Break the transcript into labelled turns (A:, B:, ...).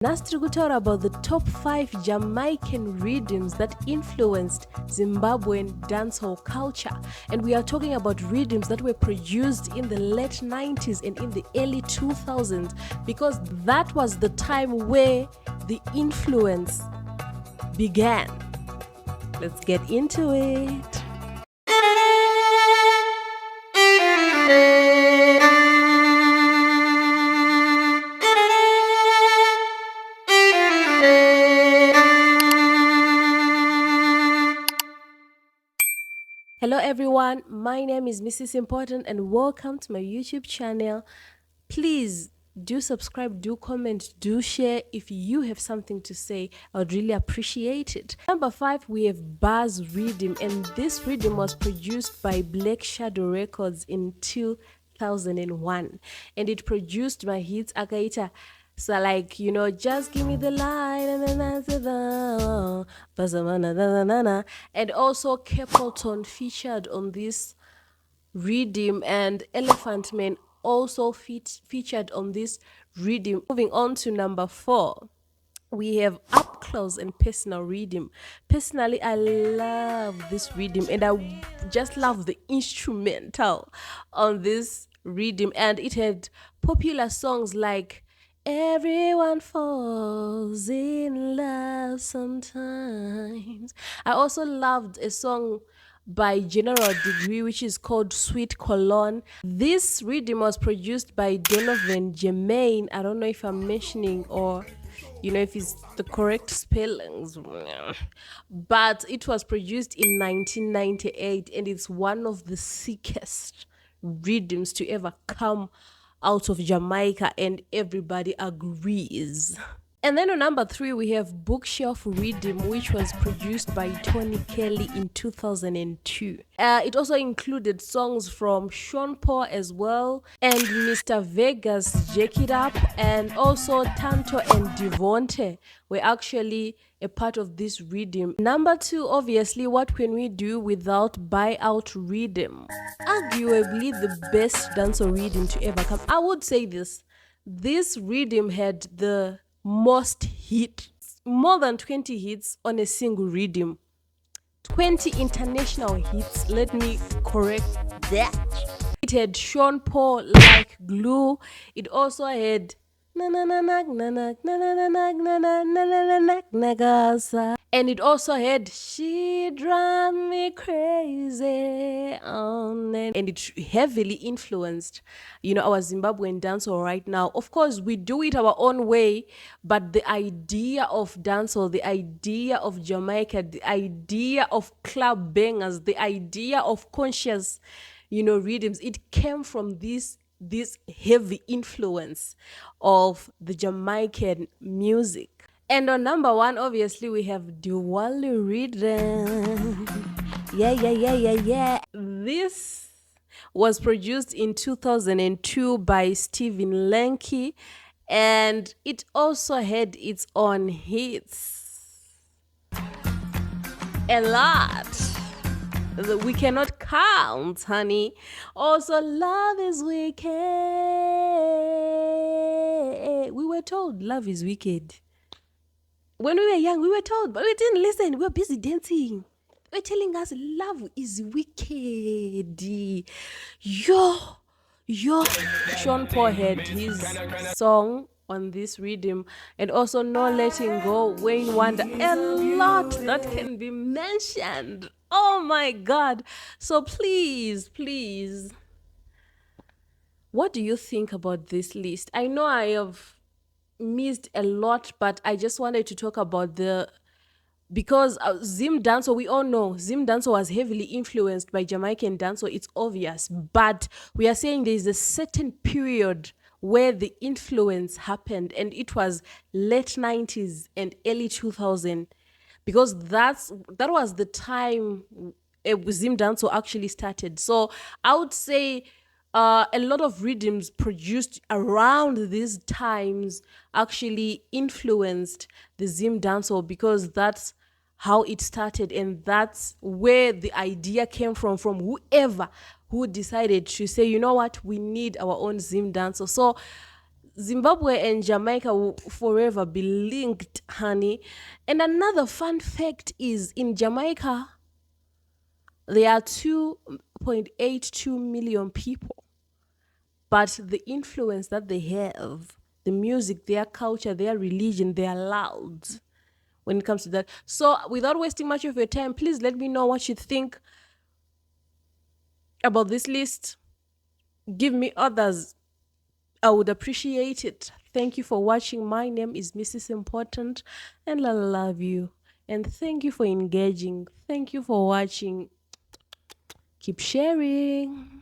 A: Nastrugutora about the top 5 Jamaican rhythms that influenced Zimbabwean dancehall culture. And we are talking about rhythms that were produced in the late 90s and in the early 2000s, because that was the time where the influence began. Let's get into it. Hello everyone, my name is Mrs. Important and welcome to my YouTube channel. Please do subscribe, do comment, do share. If you have something to say, I would really appreciate it. Number 5, we have Buzz Rhythm, and this rhythm was produced by Black Shadow Records in 2001, and it produced my hits Akaita. So like, you know, just give me the light and also Capleton featured on this rhythm, and Elephant Man also featured on this rhythm. Moving on to number 4, we have Up Close and Personal Rhythm. Personally, I love this rhythm and I just love the instrumental on this rhythm, and it had popular songs like Everyone Falls in Love Sometimes. I also loved a song by General Degree which is called Sweet Cologne. This rhythm was produced by Donovan Jermaine. I don't know if I'm mentioning or if it's the correct spellings, but it was produced in 1998 and it's one of the sickest rhythms to ever come out of Jamaica, and everybody agrees. And then on number 3, we have Bookshelf Rhythm, which was produced by Tony Kelly in 2002. It also included songs from Sean Paul as well, and Mr. Vegas, Jack It Up, and also Tanto and Devonte were actually a part of this rhythm. Number 2, obviously, What Can We Do Without Buyout Rhythm? Arguably the best dancehall rhythm to ever come. I would say this rhythm had the most hits, more than 20 hits on a single rhythm. 20 international hits, let me correct that. It had Sean Paul like glue. It also had and it also had She Drive Me Crazy on it. And it heavily influenced, our Zimbabwean dancehall right now. Of course, we do it our own way, but the idea of dancehall, the idea of Jamaica, the idea of club bangers, the idea of conscious, rhythms, it came from this heavy influence of the Jamaican music. And on number 1, obviously, we have Diwali Rhythm. Yeah. This was produced in 2002 by Stephen Lanky, and it also had its own hits. A lot. We cannot count, honey. Also, Love is Wicked. We were told love is wicked. When we were young, we were told, but we didn't listen. We were busy dancing. They were telling us love is wicked. Yo. Sean Paul had his song on this rhythm, and also No Letting Go, Wayne Wonder. A lot that can be mentioned. Oh my God. So please, what do you think about this list? I know I have missed a lot, but I just wanted to talk about because ZimDancehall, we all know ZimDancehall was heavily influenced by Jamaican dancehall. It's obvious, but we are saying there is a certain period where the influence happened, and it was late 90s and early 2000, because that was the time ZimDancehall actually started. So I would say a lot of rhythms produced around these times actually influenced the ZimDancehall, because that's how it started, and that's where the idea came from whoever who decided to say, you know what, we need our own ZimDancehall. So Zimbabwe and Jamaica will forever be linked, honey. And another fun fact is in Jamaica, there are 2.82 million people, but the influence that they have, the music, their culture, their religion, they are loud when it comes to that. So, without wasting much of your time, please let me know what you think about this list. Give me others. I would appreciate it. Thank you for watching. My name is Mrs. Important, and I love you. And thank you for engaging. Thank you for watching. Keep sharing.